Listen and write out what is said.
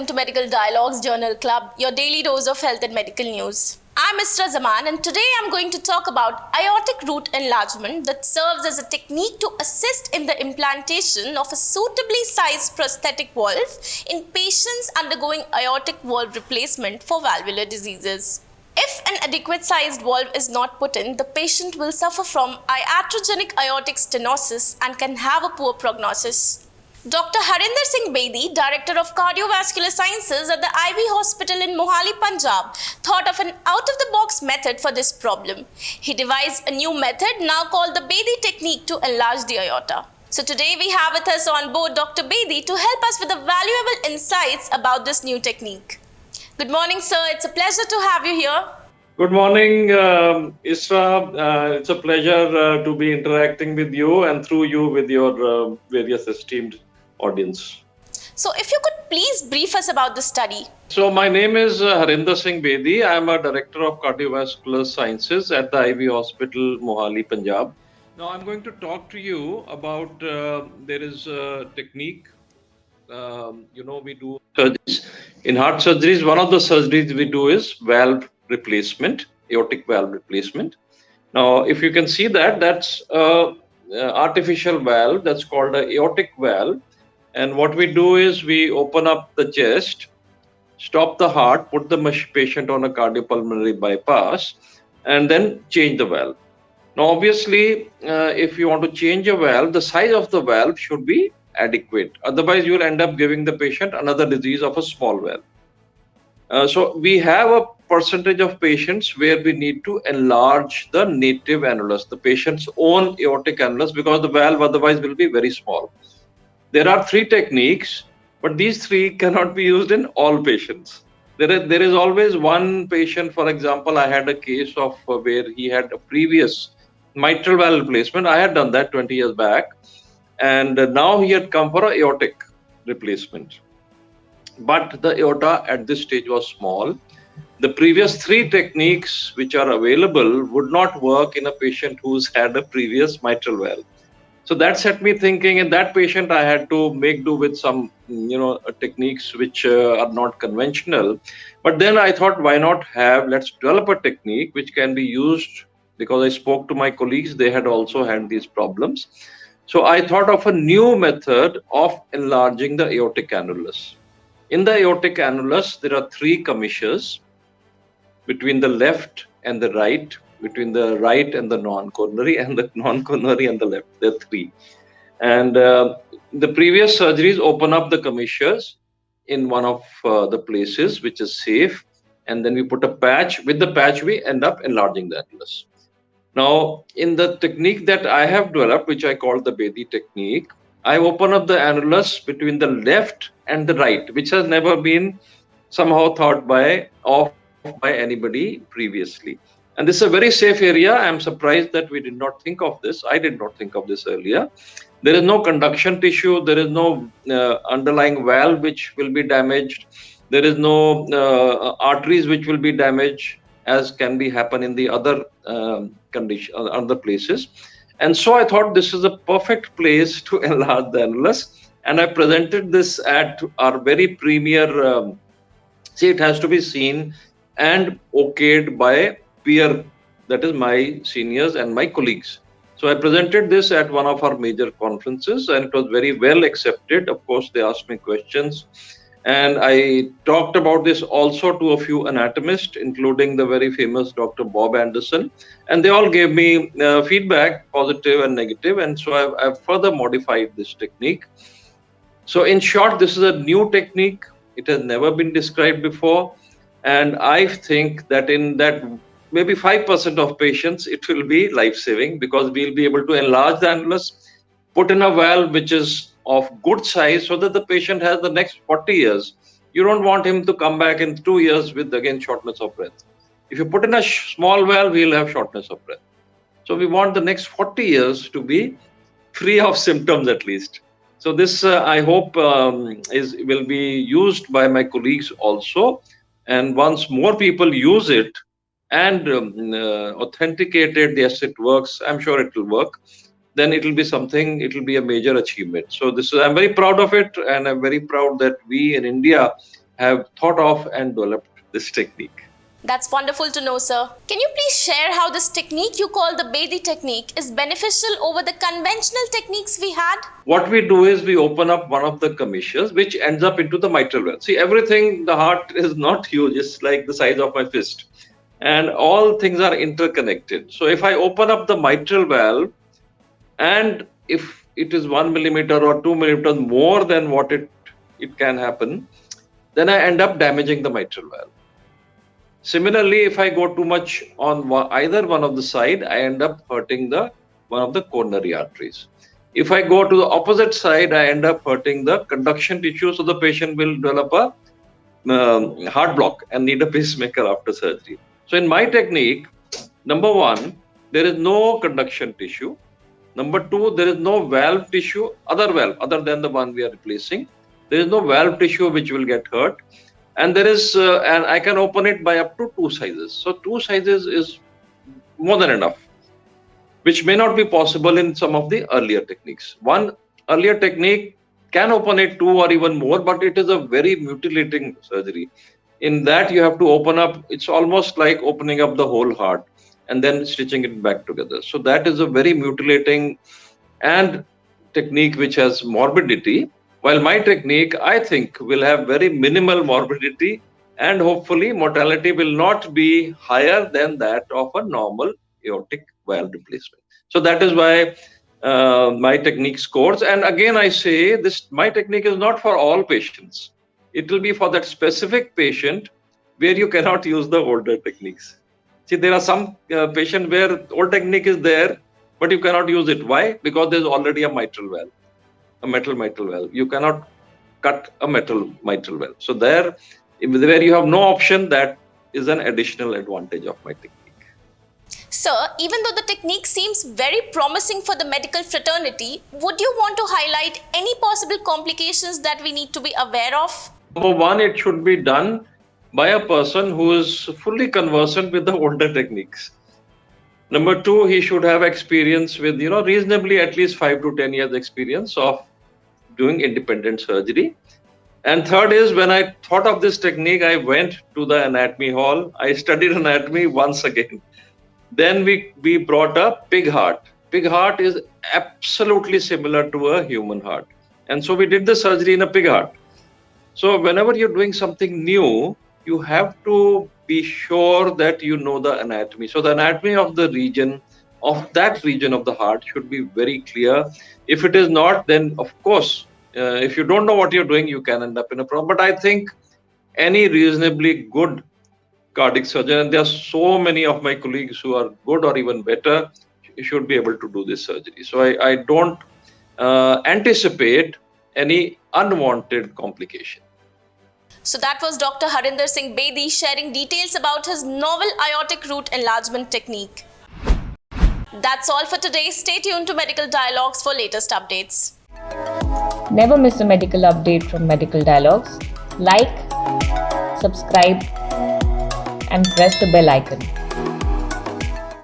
to Medical Dialogues Journal Club, your daily dose of health and medical news. I'm Mr. Zaman, and today I'm going to talk about aortic root enlargement that serves as a technique to assist in the implantation of a suitably sized prosthetic valve in patients undergoing aortic valve replacement for valvular diseases. If an adequate sized valve is not put in, the patient will suffer from iatrogenic aortic stenosis and can have a poor prognosis. Dr. Harinder Singh Bedi, Director of Cardiovascular Sciences at the IV Hospital in Mohali, Punjab, thought of an out-of-the-box method for this problem. He devised a new method now called the Bedi technique to enlarge the aorta. So today we have with us on board Dr. Bedi to help us with the valuable insights about this new technique. Good morning, sir. It's a pleasure to have you here. Good morning, Isra. It's a pleasure to be interacting with you and through you with your various esteemed audience. So if you could please brief us about the study. So my name is Harinder Singh Bedi. I am a Director of Cardiovascular Sciences at the IV Hospital, Mohali, Punjab. Now I'm going to talk to you about there is a technique. We do surgeries. In heart surgeries, one of the surgeries we do is valve replacement, aortic valve replacement. Now, if you can see that, that's an artificial valve that's called an aortic valve. And what we do is we open up the chest, stop the heart, put the patient on a cardiopulmonary bypass, and then change the valve. Now, obviously, if you want to change a valve, the size of the valve should be adequate. Otherwise, you will end up giving the patient another disease of a small valve. So we have a percentage of patients where we need to enlarge the native annulus, the patient's own aortic annulus, because the valve otherwise will be very small. There are three techniques, but these three cannot be used in all patients. There is always one patient, for example, I had a case of where he had a previous mitral valve replacement. I had done that 20 years back. And now he had come for an aortic replacement. But the aorta at this stage was small. The previous three techniques which are available would not work in a patient who's had a previous mitral valve. So that set me thinking. In that patient, I had to make do with some, techniques which are not conventional. But then I thought, why not let's develop a technique which can be used, because I spoke to my colleagues, they had also had these problems. So I thought of a new method of enlarging the aortic annulus. In the aortic annulus, there are three commissures between the left and the right, between the right and the non-coronary, and the non-coronary and the left. There are three. And the previous surgeries open up the commissures in one of the places which is safe. And then we put a patch. With the patch, we end up enlarging the annulus. Now, in the technique that I have developed, which I call the Bedi technique, I open up the annulus between the left and the right, which has never been somehow thought of by anybody previously. And this is a very safe area. I am surprised that we did not think of this. I did not think of this earlier. There is no conduction tissue. There is no underlying valve which will be damaged. There is no arteries which will be damaged, as can be happen in the other other places. And so I thought this is a perfect place to enlarge the annulus. And I presented this at our very premier, it has to be seen and okayed by peer, that is my seniors and my colleagues. So I presented this at one of our major conferences, and it was very well accepted. Of course, they asked me questions. And I talked about this also to a few anatomists, including the very famous Dr. Bob Anderson. And they all gave me feedback, positive and negative. And so I've further modified this technique. So in short, this is a new technique. It has never been described before. And I think that in that maybe 5% of patients, it will be life-saving, because we'll be able to enlarge the annulus, put in a valve which is of good size, so that the patient has the next 40 years. You don't want him to come back in 2 years with, again, shortness of breath. If you put in a small valve, he'll have shortness of breath. So we want the next 40 years to be free of symptoms at least. So this, I hope, will be used by my colleagues also. And once more people use it and authenticated, yes, it works, I'm sure it will work, then it will be something, it will be a major achievement. So this is, I'm very proud of it, and I'm very proud that we in India have thought of and developed this technique. That's wonderful to know, sir. Can you please share how this technique you call the Bedi technique is beneficial over the conventional techniques we had? What we do is we open up one of the commissures, which ends up into the mitral valve. See, everything, the heart is not huge, it's like the size of my fist. And all things are interconnected. So if I open up the mitral valve, and if it is 1 millimeter or 2 millimeters more than what it can happen, then I end up damaging the mitral valve. Similarly, if I go too much on either one of the side, I end up hurting one of the coronary arteries. If I go to the opposite side, I end up hurting the conduction tissue, so the patient will develop a heart block and need a pacemaker after surgery. So in my technique, number one, there is no conduction tissue. Number two, there is no valve tissue, other than the one we are replacing. There is no valve tissue which will get hurt. And there is, and I can open it by up to 2 sizes. So 2 sizes is more than enough, which may not be possible in some of the earlier techniques. One earlier technique can open it 2 or even more, but it is a very mutilating surgery. In that, you have to open up, it's almost like opening up the whole heart and then stitching it back together. So that is a very mutilating and technique which has morbidity. While my technique, I think, will have very minimal morbidity, and hopefully mortality will not be higher than that of a normal aortic valve replacement. So that is why my technique scores. And again, I say my technique is not for all patients. It will be for that specific patient where you cannot use the older techniques. See, there are some patients where old technique is there, but you cannot use it. Why? Because there is already a mitral valve. A metal mitral valve. You cannot cut a metal mitral valve. So where you have no option, that is an additional advantage of my technique. Sir, even though the technique seems very promising for the medical fraternity, would you want to highlight any possible complications that we need to be aware of? Number one, it should be done by a person who is fully conversant with the older techniques. Number two, he should have experience with, reasonably at least 5 to 10 years experience of doing independent surgery. And third is, when I thought of this technique, I went to the anatomy hall. I studied anatomy once again. Then we brought a pig heart. Pig heart is absolutely similar to a human heart. And so we did the surgery in a pig heart. So whenever you're doing something new, you have to be sure that you know the anatomy. So the anatomy of that region of the heart should be very clear. If it is not, then of course, if you don't know what you're doing, you can end up in a problem. But I think any reasonably good cardiac surgeon, and there are so many of my colleagues who are good or even better, should be able to do this surgery. So I don't anticipate any unwanted complication. So that was Dr. Harinder Singh Bedi sharing details about his novel aortic root enlargement technique. That's all for today. Stay tuned to Medical Dialogues for latest updates. Never miss a medical update from Medical Dialogues. Like, subscribe, and press the bell icon.